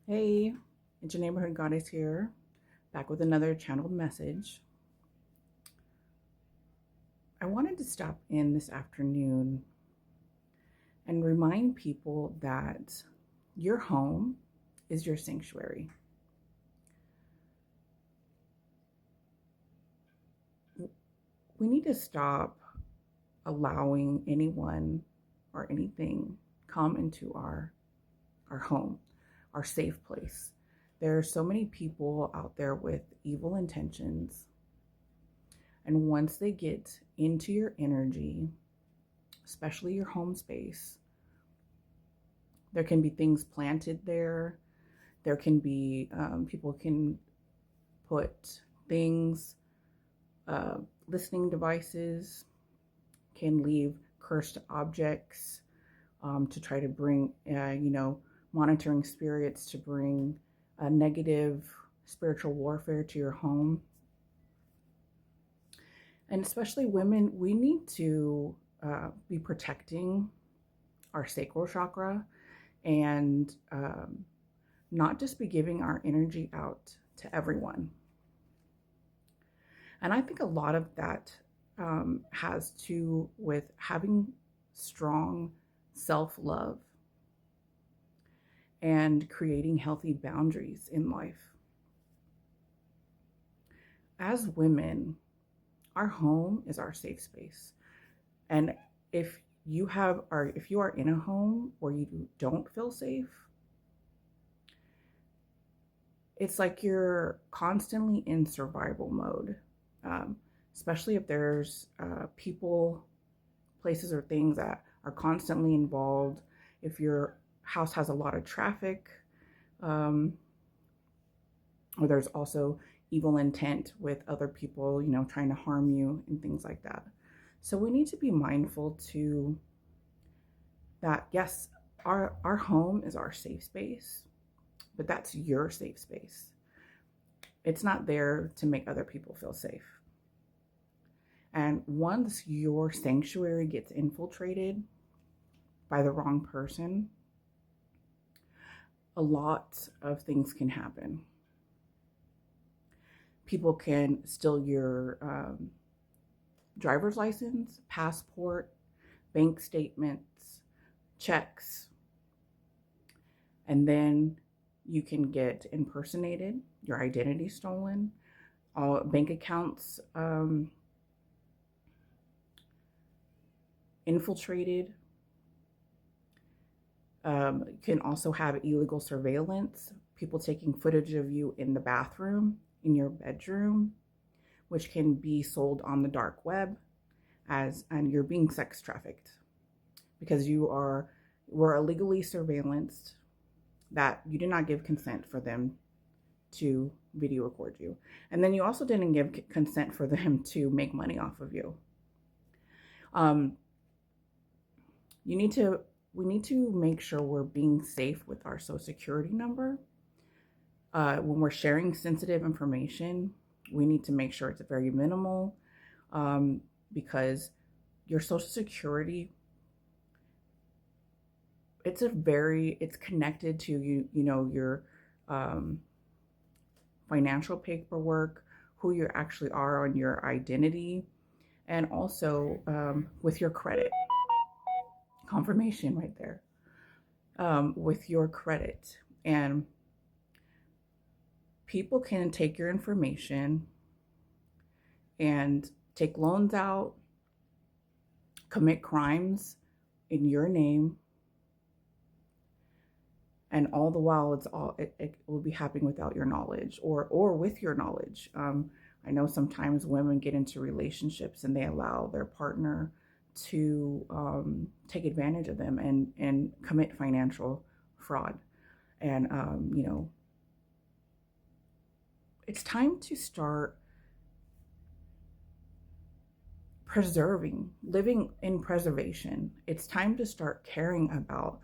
Hey, it's your neighborhood goddess here, back with another channeled message. I wanted to stop in this afternoon and remind people that your home is your sanctuary. We need to stop allowing anyone or anything come into our home, our safe place. There are so many people out there with evil intentions. And once they get into your energy, especially your home space, there can be things planted there. There can be, people can put things, uh, listening devices, can leave cursed objects to try to bring, monitoring spirits to bring a negative spiritual warfare to your home. And especially women, we need to be protecting our sacral chakra and not just be giving our energy out to everyone. And I think a lot of that has to with having strong self-love and creating healthy boundaries in life. As women, our home is our safe space. And if you are in a home where you don't feel safe, it's like you're constantly in survival mode, especially if there's people, places, or things that are constantly involved. If your house has a lot of traffic, or there's also evil intent with other people, trying to harm you and things like that. So we need to be mindful to that. Yes, our home is our safe space, but that's your safe space. It's not there to make other people feel safe. And once your sanctuary gets infiltrated by the wrong person, a lot of things can happen. People can steal your driver's license, passport, bank statements, checks, and then you can get impersonated, your identity stolen, all bank accounts infiltrated. You can also have illegal surveillance, people taking footage of you in the bathroom, in your bedroom, which can be sold on the dark web and you're being sex trafficked because were illegally surveillanced, that you did not give consent for them to video record you. And then you also didn't give consent for them to make money off of you. We need to make sure we're being safe with our social security number. When we're sharing sensitive information, we need to make sure it's very minimal, because your social security, it's connected to your financial paperwork, who you actually are on your identity, and also with your credit. Confirmation right there. With your credit. And people can take your information and take loans out, commit crimes in your name, and all the while it will be happening without your knowledge or with your knowledge. I know sometimes women get into relationships and they allow their partner to take advantage of them and commit financial fraud. And it's time to start living in preservation. It's time to start caring about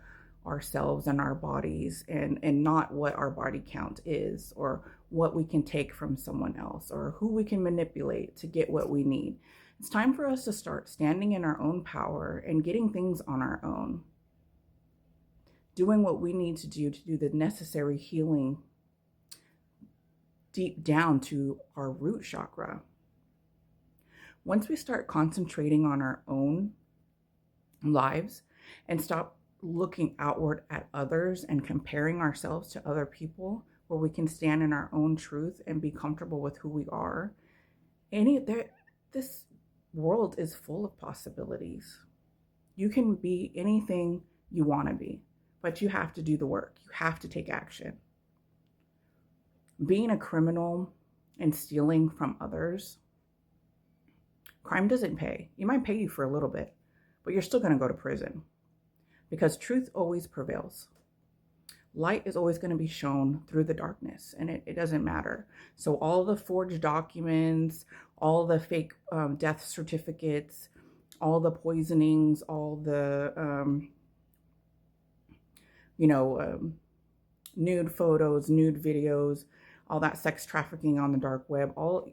ourselves and our bodies, and not what our body count is, or what we can take from someone else, or who we can manipulate to get what we need. It's time for us to start standing in our own power and getting things on our own. doing what we need to do the necessary healing deep down to our root chakra. Once we start concentrating on our own lives and stop looking outward at others and comparing ourselves to other people, where we can stand in our own truth and be comfortable with who we are, this world is full of possibilities. You can be anything you want to be, but you have to do the work. You have to take action. Being a criminal and stealing from others, crime doesn't pay. It might pay you for a little bit, but you're still going to go to prison, because truth always prevails. Light is always going to be shown through the darkness, and it doesn't matter. So all the forged documents, all the fake death certificates, all the poisonings, all the, nude photos, nude videos, all that sex trafficking on the dark web, all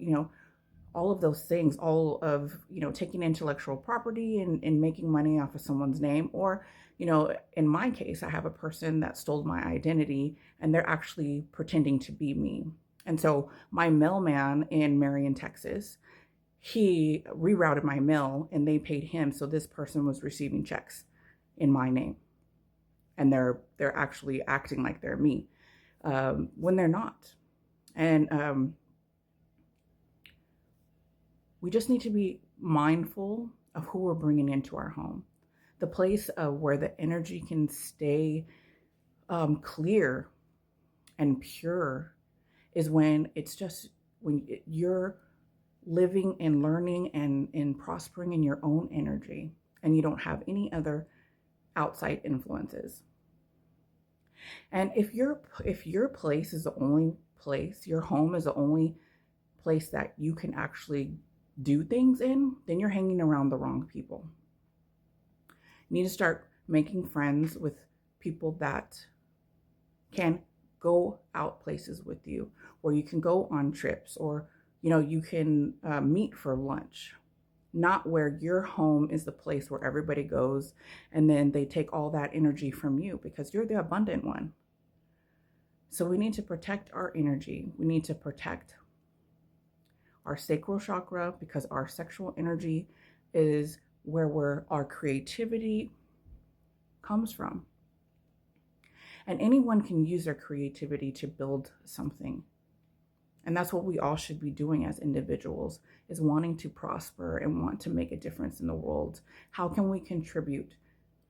of those things, all of, taking intellectual property and making money off of someone's name. Or, in my case, I have a person that stole my identity and they're actually pretending to be me. And so my mailman in Marion, Texas, he rerouted my mail and they paid him. So this person was receiving checks in my name. And they're actually acting like they're me when they're not. And we just need to be mindful of who we're bringing into our home. The place where the energy can stay clear and pure is when you're living and learning and prospering in your own energy, and you don't have any other outside influences. And if your place is the only place, your home is the only place that you can actually do things in, then you're hanging around the wrong people. You need to start making friends with people that can go out places with you, or you can go on trips, or you can meet for lunch. Not where your home is the place where everybody goes and then they take all that energy from you, because you're the abundant one. So we need to protect our energy. We need to protect our sacral chakra, because our sexual energy is where our creativity comes from. And anyone can use their creativity to build something. And that's what we all should be doing as individuals, is wanting to prosper and want to make a difference in the world. How can we contribute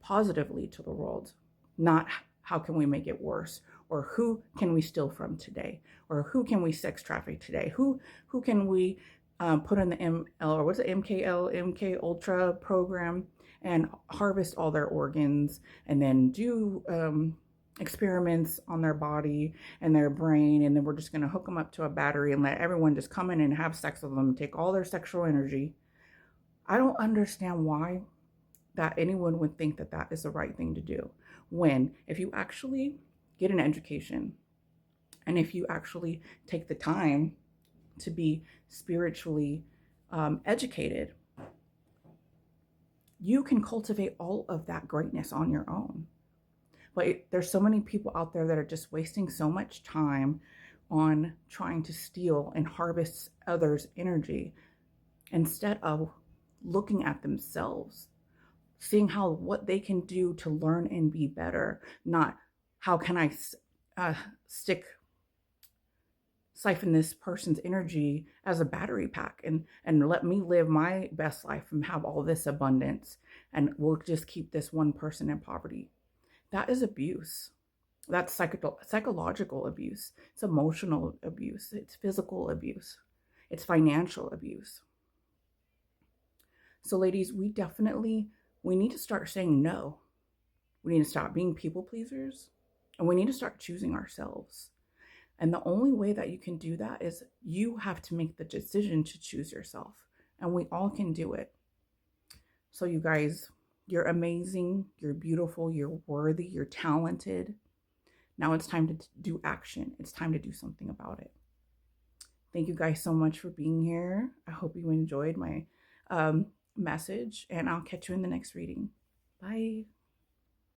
positively to the world? Not how can we make it worse, or who can we steal from today, or who can we sex traffic today? Who can we put in the MK Ultra program and harvest all their organs and then do experiments on their body and their brain, and then we're just going to hook them up to a battery and let everyone just come in and have sex with them and take all their sexual energy. I don't understand why that anyone would think that that is the right thing to do, when if you actually get an education and if you actually take the time to be spiritually educated, you can cultivate all of that greatness on your own. But there's so many people out there that are just wasting so much time on trying to steal and harvest others' energy, instead of looking at themselves, seeing what they can do to learn and be better. Not how can I siphon this person's energy as a battery pack and let me live my best life and have all this abundance, and we'll just keep this one person in poverty. That is abuse. That's psychological abuse. It's emotional abuse. It's physical abuse. It's financial abuse. So ladies, we need to start saying no. We need to stop being people pleasers, and we need to start choosing ourselves. And the only way that you can do that is you have to make the decision to choose yourself, and we all can do it. So you guys, you're amazing, you're beautiful, you're worthy, you're talented. Now it's time to do action. It's time to do something about it. Thank you guys so much for being here. I hope you enjoyed my message, and I'll catch you in the next reading. Bye.